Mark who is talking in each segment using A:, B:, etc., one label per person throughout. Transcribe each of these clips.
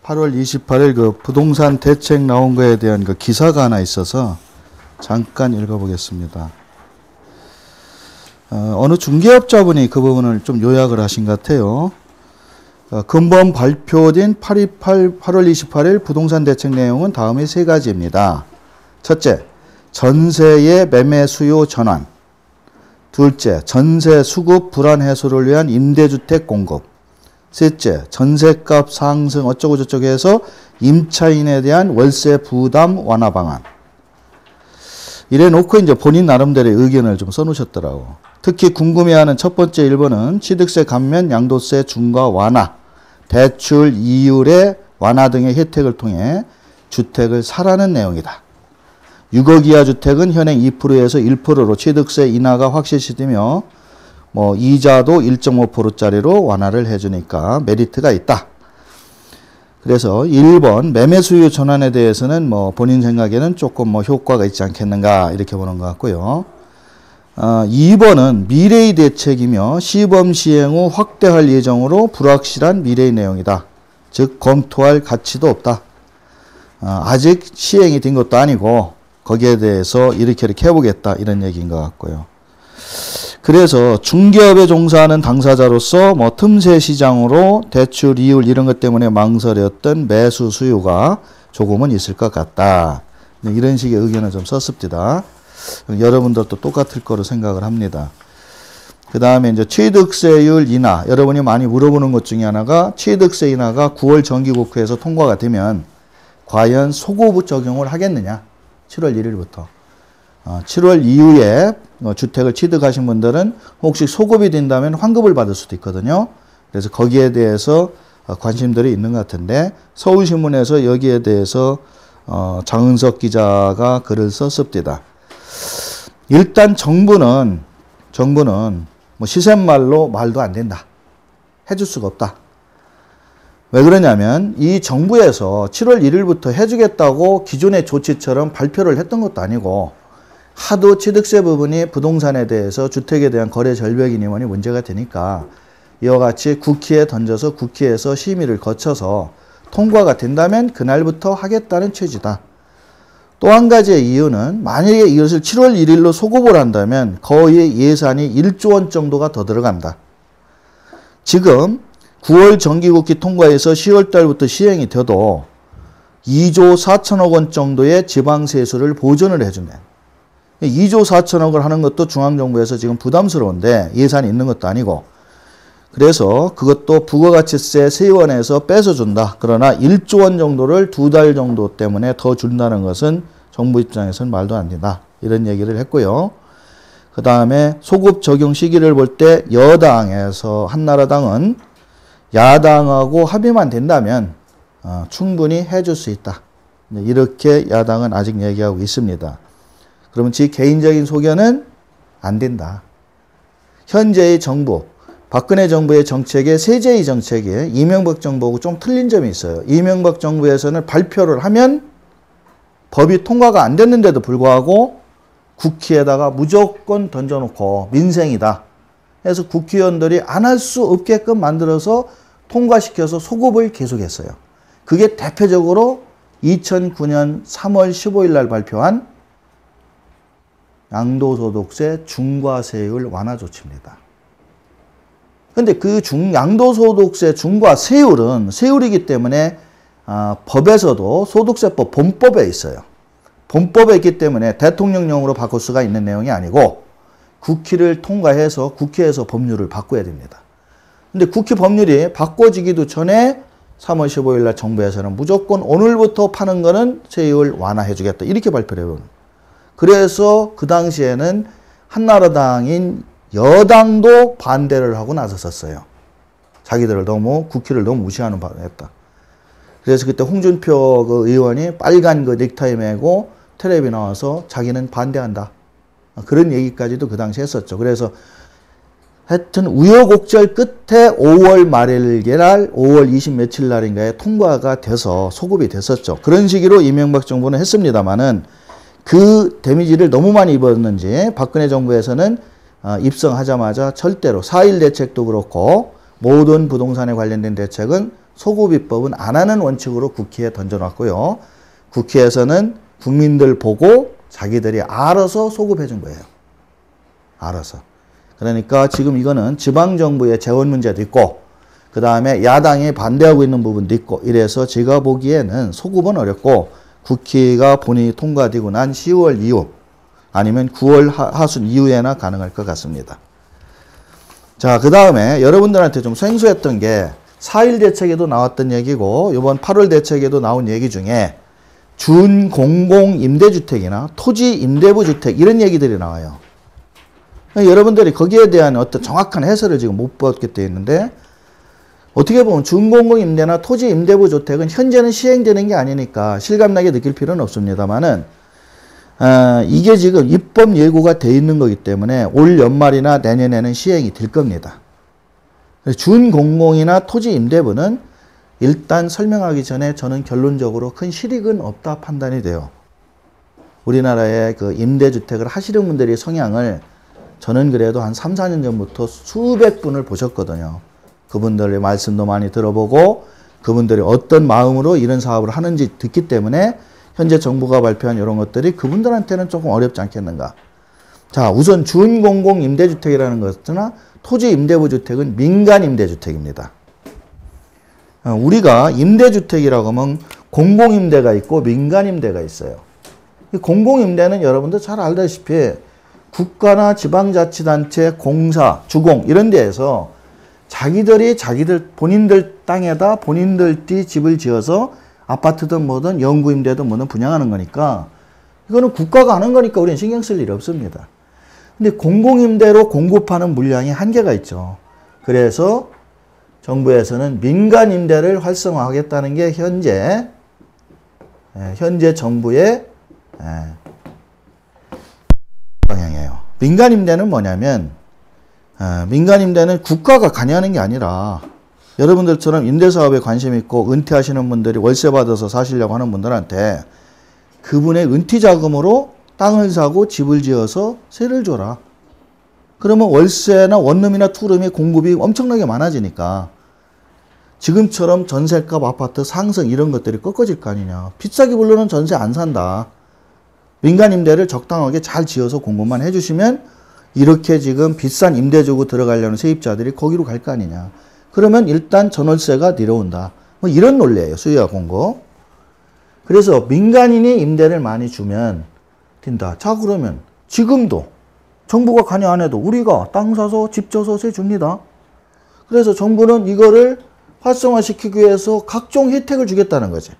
A: 8월 28일 그 부동산 대책 나온 거에 대한 그 기사가 하나 있어서 잠깐 읽어보겠습니다. 어느 중개업자분이 그 부분을 좀 요약을 하신 것 같아요. 근본 발표된 8월 28일 부동산 대책 내용은 다음의 세 가지입니다. 첫째, 전세의 매매 수요 전환. 둘째, 전세 수급 불안 해소를 위한 임대주택 공급. 셋째, 전세값 상승 어쩌고저쩌고 해서 임차인에 대한 월세 부담 완화 방안. 이래 놓고 이제 본인 나름대로의 의견을 좀 써놓으셨더라고. 특히 궁금해하는 첫 번째 1번은 취득세 감면, 양도세 중과 완화, 대출 이율의 완화 등의 혜택을 통해 주택을 사라는 내용이다. 6억 이하 주택은 현행 2%에서 1%로 취득세 인하가 확실시되며 이자도 1.5%짜리로 완화를 해주니까 메리트가 있다. 그래서 1번 매매 수요 전환에 대해서는 본인 생각에는 조금 효과가 있지 않겠는가 이렇게 보는 것 같고요. 2번은 미래의 대책이며 시범 시행 후 확대할 예정으로 불확실한 미래의 내용이다. 즉 검토할 가치도 없다. 아직 시행이 된 것도 아니고 거기에 대해서 이렇게 해보겠다 이런 얘기인 것 같고요. 그래서 중개업에 종사하는 당사자로서 틈새 시장으로 대출 이율 이런 것 때문에 망설였던 매수 수요가 조금은 있을 것 같다. 이런 식의 의견을 좀 썼습니다. 여러분들도 똑같을 거로 생각을 합니다. 그 다음에 이제 취득세율 인하. 여러분이 많이 물어보는 것 중에 하나가 취득세 인하가 9월 정기국회에서 통과가 되면 과연 소급 적용을 하겠느냐. 7월 1일부터. 7월 이후에 주택을 취득하신 분들은 혹시 소급이 된다면 환급을 받을 수도 있거든요. 그래서 거기에 대해서 관심들이 있는 것 같은데 서울신문에서 여기에 대해서 장은석 기자가 글을 썼습니다. 일단 정부는 시샘말로 말도 안 된다. 해줄 수가 없다. 왜 그러냐면 이 정부에서 7월 1일부터 해주겠다고 기존의 조치처럼 발표를 했던 것도 아니고 하도 취득세 부분이 부동산에 대해서 주택에 대한 거래 절벽이니 뭐니 문제가 되니까 이와 같이 국회에 던져서 국회에서 심의를 거쳐서 통과가 된다면 그날부터 하겠다는 취지다. 또 한 가지의 이유는 만약에 이것을 7월 1일로 소급을 한다면 거의 예산이 1조 원 정도가 더 들어간다. 지금 9월 정기국회 통과해서 10월 달부터 시행이 돼도 2조 4천억 원 정도의 지방세수를 보전을 해주네. 2조 4천억을 하는 것도 중앙정부에서 지금 부담스러운데 예산이 있는 것도 아니고 그래서 그것도 부가가치세 세원에서 뺏어준다. 그러나 1조 원 정도를 2달 정도 때문에 더 준다는 것은 정부 입장에서는 말도 안 된다. 이런 얘기를 했고요. 그 다음에 소급 적용 시기를 볼 때 여당에서 한나라당은 야당하고 합의만 된다면 충분히 해줄 수 있다. 이렇게 야당은 아직 얘기하고 있습니다. 그러면 제 개인적인 소견은 안 된다. 현재의 정부, 박근혜 정부의 정책에 세제의 정책에 이명박 정부하고 좀 틀린 점이 있어요. 이명박 정부에서는 발표를 하면 법이 통과가 안 됐는데도 불구하고 국회에다가 무조건 던져놓고 민생이다. 해서 국회의원들이 안 할 수 없게끔 만들어서 통과시켜서 소급을 계속했어요. 그게 대표적으로 2009년 3월 15일 날 발표한 양도소득세 중과세율 완화 조치입니다. 근데 그 양도소득세 중과세율은 세율이기 때문에 법에서도 소득세법 본법에 있어요. 본법에 있기 때문에 대통령령으로 바꿀 수가 있는 내용이 아니고 국회를 통과해서 국회에서 법률을 바꿔야 됩니다. 근데 국회 법률이 바꿔지기도 전에 3월 15일 날 정부에서는 무조건 오늘부터 파는 거는 세율 완화해 주겠다. 이렇게 발표를 해요. 그래서 그 당시에는 한나라당인 여당도 반대를 하고 나섰었어요. 자기들을 국회를 너무 무시하는 바를 했다. 그래서 그때 홍준표 그 의원이 빨간 그 넥타이 메고 텔레비 나와서 자기는 반대한다. 그런 얘기까지도 그 당시에 했었죠. 그래서 하여튼 우여곡절 끝에 5월 말일날 5월 20 며칠 날인가에 통과가 돼서 소급이 됐었죠. 그런 시기로 이명박 정부는 했습니다마는 그 데미지를 너무 많이 입었는지 박근혜 정부에서는 입성하자마자 절대로 4.1 대책도 그렇고 모든 부동산에 관련된 대책은 소급입법은 안 하는 원칙으로 국회에 던져놨고요. 국회에서는 국민들 보고 자기들이 알아서 소급해 준 거예요. 알아서. 그러니까 지금 이거는 지방정부의 재원 문제도 있고 그 다음에 야당이 반대하고 있는 부분도 있고 이래서 제가 보기에는 소급은 어렵고 국회가 본인이 통과되고 난 10월 이후 아니면 9월 하순 이후에나 가능할 것 같습니다. 자, 그 다음에 여러분들한테 좀 생소했던 게 4.1 대책에도 나왔던 얘기고 이번 8월 대책에도 나온 얘기 중에 준공공임대주택이나 토지임대부 주택 이런 얘기들이 나와요. 여러분들이 거기에 대한 어떤 정확한 해설을 지금 못 받게 되어 있는데 어떻게 보면 준공공임대나 토지임대부 주택은 현재는 시행되는 게 아니니까 실감나게 느낄 필요는 없습니다만은 이게 지금 입법 예고가 돼 있는 거기 때문에 올 연말이나 내년에는 시행이 될 겁니다. 준공공이나 토지임대부는 일단 설명하기 전에 저는 결론적으로 큰 실익은 없다 판단이 돼요. 우리나라의 그 임대주택을 하시는 분들의 성향을 저는 그래도 한 3, 4년 전부터 수백 분을 보셨거든요. 그분들의 말씀도 많이 들어보고 그분들이 어떤 마음으로 이런 사업을 하는지 듣기 때문에 현재 정부가 발표한 이런 것들이 그분들한테는 조금 어렵지 않겠는가. 자, 우선 준공공임대주택이라는 것이나 토지임대부주택은 민간임대주택입니다. 우리가 임대주택이라고 하면 공공임대가 있고 민간임대가 있어요. 공공임대는 여러분들 잘 알다시피 국가나 지방자치단체, 공사, 주공 이런 데에서 자기들 본인들 땅에다 본인들 집을 지어서 아파트든 뭐든 영구임대든 뭐든 분양하는 거니까 이거는 국가가 하는 거니까 우리는 신경 쓸 일이 없습니다. 근데 공공임대로 공급하는 물량이 한계가 있죠. 그래서 정부에서는 민간임대를 활성화하겠다는 게 현재 정부의 방향이에요. 민간임대는 뭐냐면 민간임대는 국가가 관여하는 게 아니라 여러분들처럼 임대사업에 관심 있고 은퇴하시는 분들이 월세 받아서 사시려고 하는 분들한테 그분의 은퇴자금으로 땅을 사고 집을 지어서 세를 줘라. 그러면 월세나 원룸이나 투룸이 공급이 엄청나게 많아지니까 지금처럼 전세값 아파트 상승 이런 것들이 꺾어질 거 아니냐. 비싸게 부르는 전세 안 산다. 민간임대를 적당하게 잘 지어서 공급만 해주시면 이렇게 지금 비싼 임대 주고 들어가려는 세입자들이 거기로 갈 거 아니냐. 그러면 일단 전월세가 내려온다. 뭐 이런 논리예요. 수요와 공급. 그래서 민간인이 임대를 많이 주면 된다. 자, 그러면 지금도 정부가 관여 안 해도 우리가 땅 사서 집 져서 세 줍니다. 그래서 정부는 이거를 활성화시키기 위해서 각종 혜택을 주겠다는 거지.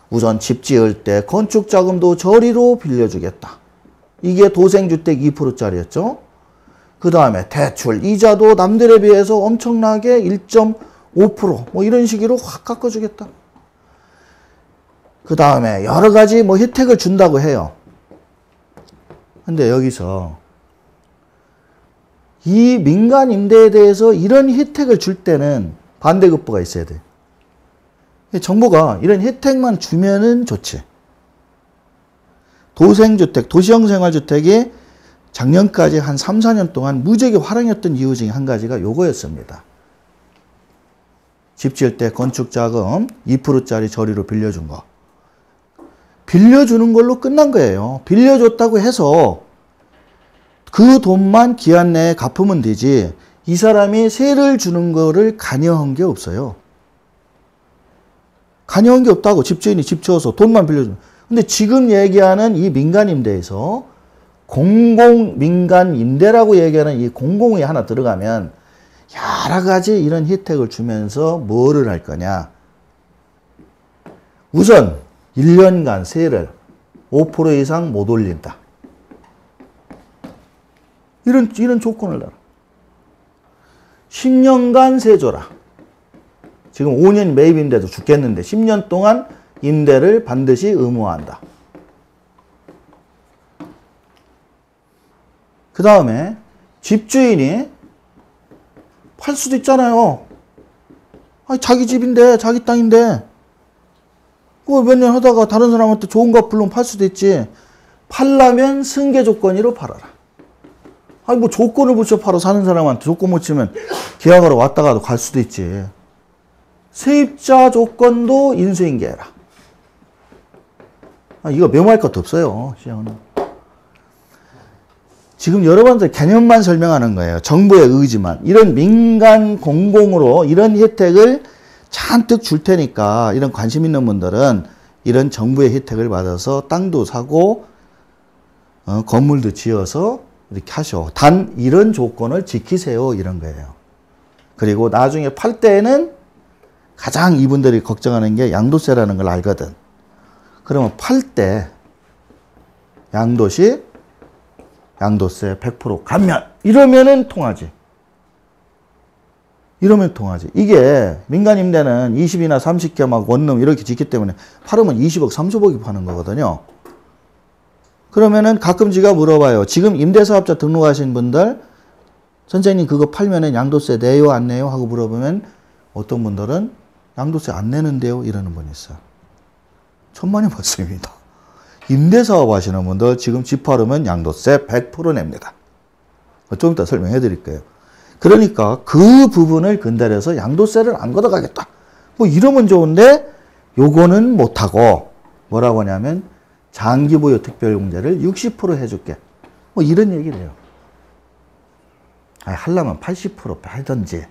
A: 우선 집 지을 때 건축자금도 저리로 빌려주겠다. 이게 도생주택 2%짜리였죠. 그 다음에 대출, 이자도 남들에 비해서 엄청나게 1.5% 뭐 이런 식으로 확 깎아주겠다. 그 다음에 여러 가지 뭐 혜택을 준다고 해요. 근데 여기서 이 민간 임대에 대해서 이런 혜택을 줄 때는 반대급부가 있어야 돼. 정부가 이런 혜택만 주면은 좋지. 도생주택, 도시형 생활주택이 작년까지 한 3, 4년 동안 무지하게 활용했던 이유 중에 한 가지가 요거였습니다. 집 지을 때 건축자금 2%짜리 저리로 빌려준 거. 빌려주는 걸로 끝난 거예요. 빌려줬다고 해서 그 돈만 기한 내에 갚으면 되지 이 사람이 세를 주는 거를 관여한 게 없어요. 관여한 게 없다고. 집주인이 집 지어서 돈만 빌려주는. 근데 지금 얘기하는 이 민간임대에서 공공민간임대라고 얘기하는 이 공공이 하나 들어가면 여러 가지 이런 혜택을 주면서 뭐를 할 거냐. 우선 1년간 세를 5% 이상 못 올린다. 이런 조건을 달아. 10년간 세 줘라. 지금 5년 매입임대도 죽겠는데 10년 동안 임대를 반드시 의무화한다. 그 다음에 집주인이 팔 수도 있잖아요. 아니, 자기 집인데 자기 땅인데 그거 몇 년 하다가 다른 사람한테 좋은 거 불러면 팔 수도 있지. 팔려면 승계 조건으로 팔아라. 아니 뭐 조건을 붙여 팔아 사는 사람한테 조건 못 치면 계약하러 왔다가도 갈 수도 있지. 세입자 조건도 인수인계해라. 이거 메모할 것도 없어요. 시행은. 지금 여러분들 개념만 설명하는 거예요. 정부의 의지만. 이런 민간 공공으로 이런 혜택을 잔뜩 줄 테니까 이런 관심 있는 분들은 이런 정부의 혜택을 받아서 땅도 사고 건물도 지어서 이렇게 하셔. 단 이런 조건을 지키세요. 이런 거예요. 그리고 나중에 팔 때에는 가장 이분들이 걱정하는 게 양도세라는 걸 알거든. 그러면 팔 때 양도시 양도세 100% 감면 이러면은 통하지. 이러면 통하지. 이게 민간 임대는 20이나 30개 막 원룸 이렇게 짓기 때문에 팔으면 20억, 30억이 파는 거거든요. 그러면은 가끔 제가 물어봐요. 지금 임대사업자 등록하신 분들 선생님 그거 팔면은 양도세 내요 안 내요 하고 물어보면 어떤 분들은 양도세 안 내는데요 이러는 분이 있어요. 천만이 받습니다. 임대사업 하시는 분들 지금 집 팔으면 양도세 100% 냅니다. 좀 이따 설명해 드릴게요. 그러니까 그 부분을 근달해서 양도세를 안 걷어가겠다. 뭐 이러면 좋은데 요거는 못하고 뭐라고 하냐면 장기보유 특별공제를 60% 해줄게. 뭐 이런 얘기를 해요. 하려면 80% 하든지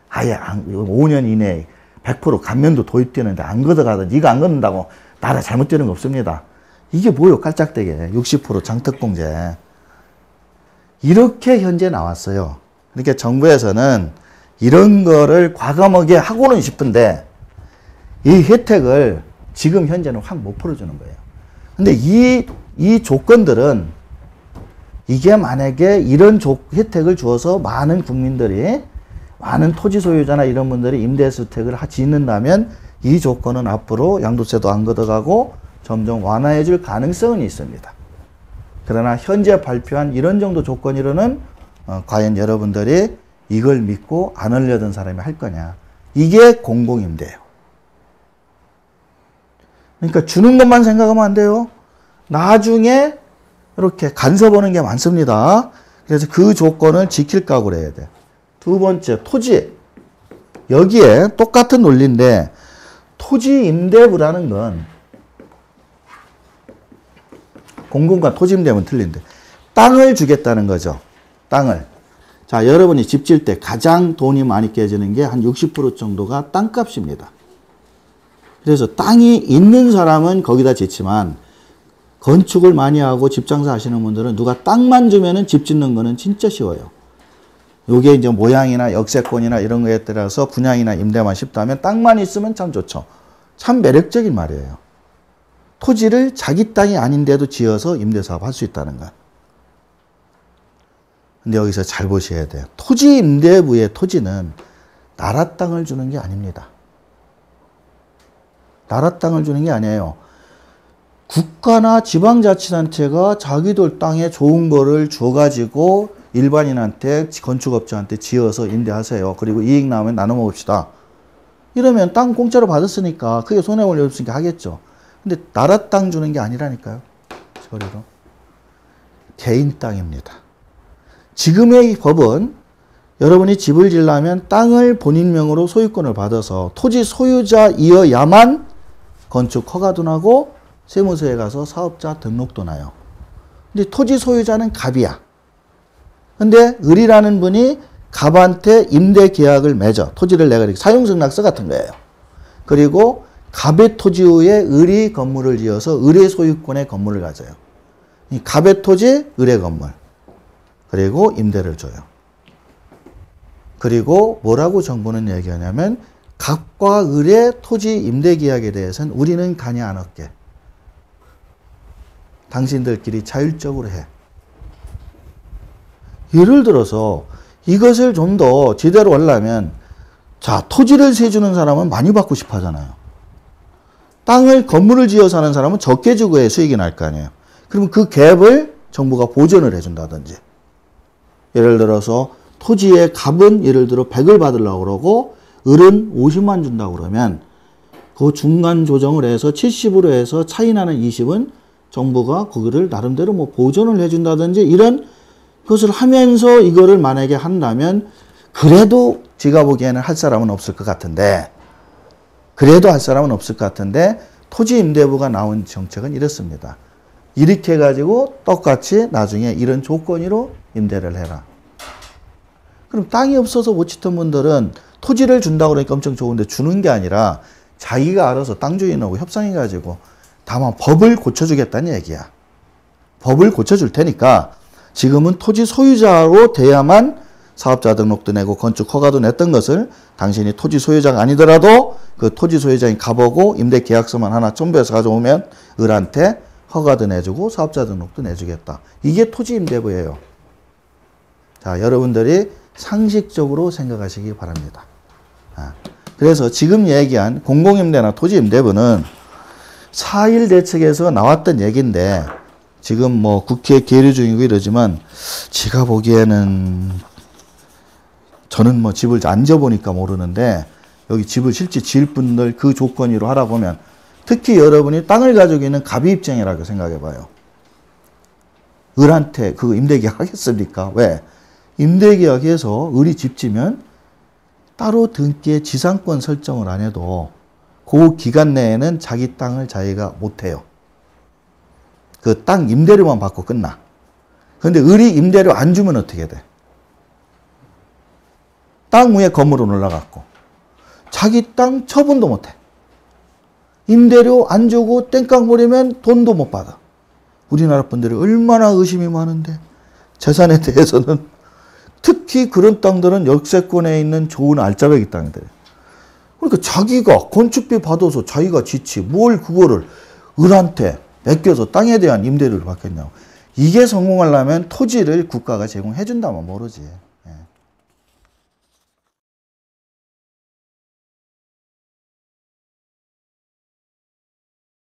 A: 아예 5년 이내에 100% 감면도 도입되는데 안 걷어가든지 이거 안 걷는다고 나라 잘못되는 거 없습니다. 이게 뭐요? 깔짝대게 60% 장특공제. 이렇게 현재 나왔어요. 그러니까 정부에서는 이런 거를 과감하게 하고는 싶은데 이 혜택을 지금 현재는 확 못 풀어주는 거예요. 근데 이 조건들은 이게 만약에 이런 혜택을 주어서 많은 국민들이 많은 토지 소유자나 이런 분들이 임대주택을 짓는다면 이 조건은 앞으로 양도세도 안 걷어가고 점점 완화해 줄 가능성은 있습니다. 그러나 현재 발표한 이런 정도 조건이로는 과연 여러분들이 이걸 믿고 안 하려던 사람이 할 거냐. 이게 공공임대예요. 그러니까 주는 것만 생각하면 안 돼요. 나중에 이렇게 간섭하는 게 많습니다. 그래서 그 조건을 지킬 각오를 해야 돼. 두 번째, 토지. 여기에 똑같은 논리인데 토지 임대부라는 건 공공과 토지 임대면 틀린데 땅을 주겠다는 거죠. 땅을. 자, 여러분이 집 질 때 가장 돈이 많이 깨지는 게 한 60% 정도가 땅값입니다. 그래서 땅이 있는 사람은 거기다 짓지만 건축을 많이 하고 집 장사 하시는 분들은 누가 땅만 주면은 집 짓는 거는 진짜 쉬워요. 요게 이제 모양이나 역세권이나 이런 거에 따라서 분양이나 임대만 쉽다면 땅만 있으면 참 좋죠. 참 매력적인 말이에요. 토지를 자기 땅이 아닌데도 지어서 임대사업 할 수 있다는 것. 근데 여기서 잘 보셔야 돼요. 토지 임대부의 토지는 나라 땅을 주는 게 아닙니다. 나라 땅을 주는 게 아니에요. 국가나 지방자치단체가 자기들 땅에 좋은 거를 줘가지고 일반인한테 건축업자한테 지어서 임대하세요. 그리고 이익 나오면 나눠 먹읍시다. 이러면 땅 공짜로 받았으니까 크게 손해볼 일 없으니까 하겠죠. 근데 나라 땅 주는 게 아니라니까요. 저리로. 개인 땅입니다. 지금의 법은 여러분이 집을 지으려면 땅을 본인 명으로 소유권을 받아서 토지 소유자이어야만 건축 허가도 나고 세무서에 가서 사업자 등록도 나요. 근데 토지 소유자는 갑이야. 근데 을이라는 분이 갑한테 임대 계약을 맺어. 토지를 내가 이렇게 사용승낙서 같은 거예요. 그리고 갑의 토지 후에 을이 건물을 지어서 을의 소유권의 건물을 가져요. 이 갑의 토지, 을의 건물. 그리고 임대를 줘요. 그리고 뭐라고 정부는 얘기하냐면 갑과 을의 토지 임대 계약에 대해서는 우리는 관여 안 할게. 당신들끼리 자율적으로 해. 예를 들어서 이것을 좀 더 제대로 하려면 자, 토지를 세주는 사람은 많이 받고 싶어 하잖아요. 땅을 건물을 지어 사는 사람은 적게 주고 해 수익이 날 거 아니에요. 그러면 그 갭을 정부가 보전을 해준다든지. 예를 들어서 토지의 갑은 예를 들어 100을 받으려고 그러고 을은 50만 준다고 그러면 그 중간 조정을 해서 70으로 해서 차이 나는 20은 정부가 거기를 나름대로 뭐 보전을 해준다든지 이런 것을 하면서 이거를 만약에 한다면 그래도 제가 보기에는 할 사람은 없을 것 같은데 그래도 할 사람은 없을 것 같은데 토지임대부가 나온 정책은 이렇습니다. 이렇게 해가지고 똑같이 나중에 이런 조건으로 임대를 해라. 그럼 땅이 없어서 못 짓던 분들은 토지를 준다고 그러니까 엄청 좋은데 주는 게 아니라 자기가 알아서 땅 주인하고 협상해가지고 다만 법을 고쳐주겠다는 얘기야. 법을 고쳐줄 테니까 지금은 토지 소유자로 돼야만 사업자 등록도 내고 건축 허가도 냈던 것을 당신이 토지 소유자가 아니더라도 그 토지 소유자인 가보고 임대 계약서만 하나 첨부해서 가져오면 을한테 허가도 내주고 사업자 등록도 내주겠다. 이게 토지 임대부예요. 자, 여러분들이 상식적으로 생각하시기 바랍니다. 그래서 지금 얘기한 공공임대나 토지임대부는 4.1 대책에서 나왔던 얘기인데 지금 뭐 국회에 계류 중이고 이러지만 제가 보기에는 저는 뭐 집을 안 지어보니까 모르는데 여기 집을 실제 지을 분들 그 조건으로 하라 보면 특히 여러분이 땅을 가지고 있는 갑이 입장이라고 생각해 봐요. 을한테 그 임대계약 하겠습니까? 왜? 임대계약에서 을이 집 지면 따로 등기에 지상권 설정을 안 해도 그 기간 내에는 자기 땅을 자기가 못 해요. 그 땅 임대료만 받고 끝나. 그런데 을이 임대료 안 주면 어떻게 돼? 땅 위에 건물은 올라갔고 자기 땅 처분도 못 해. 임대료 안 주고 땡깡 부리면 돈도 못 받아. 우리나라 분들이 얼마나 의심이 많은데 재산에 대해서는 특히 그런 땅들은 역세권에 있는 좋은 알짜배기 땅들이에요. 그러니까 자기가 건축비 받아서 자기가 짓지 뭘 그거를 을한테 맡겨서 땅에 대한 임대료를 받겠냐고. 이게 성공하려면 토지를 국가가 제공해 준다면 모르지.